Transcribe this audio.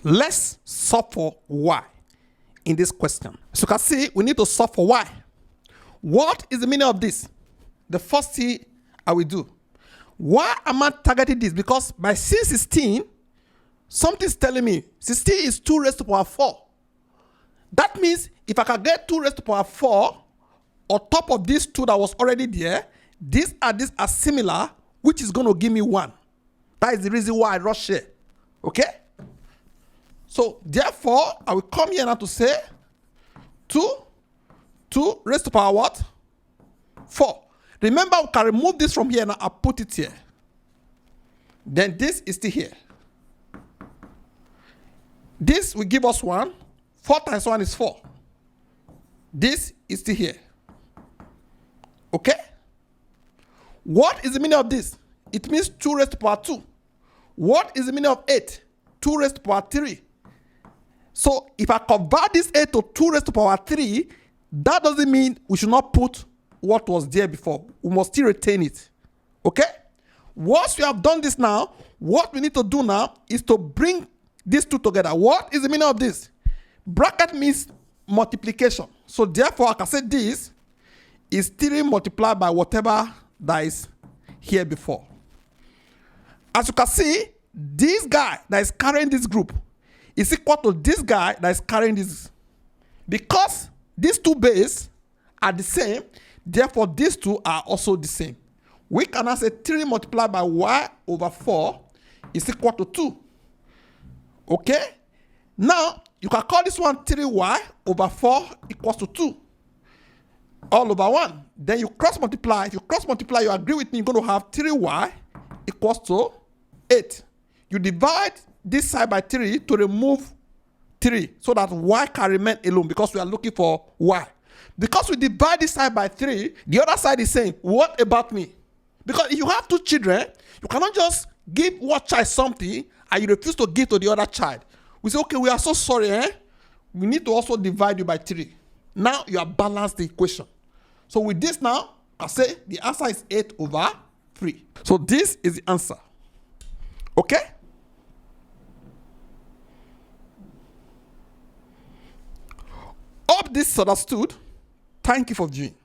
Let's solve for y in this question. So you can see we need to solve for y. What is the meaning of this? The first thing I will do. Why am I targeting this? Because by C16, something's telling me 16 is 2 raised to the power 4. That means if I can get 2 raised to the power 4 on top of this 2 that was already there, these are similar, which is going to give me 1. That is the reason why I rush here. Okay? So therefore, I will come here now to say 2 raised to the power what? 4. Remember, we can remove this from here now and put it here. Then this is still here. This will give us 1. 4 times 1 is 4. This is still here. Okay? What is the meaning of this? It means 2 raised to the power 2. What is the meaning of 8? 2 raised to the power 3. So if I convert this 8 to 2 raised to the power 3, that doesn't mean we should not put what was there before. We must still retain it. Okay? Once we have done this now, what we need to do now is to bring these two together. What is the meaning of this? Bracket means multiplication. So therefore, I can say this is 3 multiplied by whatever that is here before. As you can see, this guy that is carrying this group is equal to this guy that is carrying this. Because these two bases are the same, therefore these two are also the same. We can now say 3 multiplied by y over 4 is equal to 2. Okay? Now, you can call this one 3y over 4 equals to 2. All over 1. Then you cross multiply. If you cross multiply, you agree with me, you're going to have 3y equals to 8. You divide this side by 3 to remove 3 so that y can remain alone because we are looking for y. Because we divide this side by 3, the other side is saying, what about me? Because if you have 2 children, you cannot just give one child something and you refuse to give to the other child. We say, okay, we are so sorry, we need to also divide you by 3. Now you have balanced the equation. So with this now, I say the answer is 8 over 3. So this is the answer. Okay? Hope this is understood. Thank you for viewing.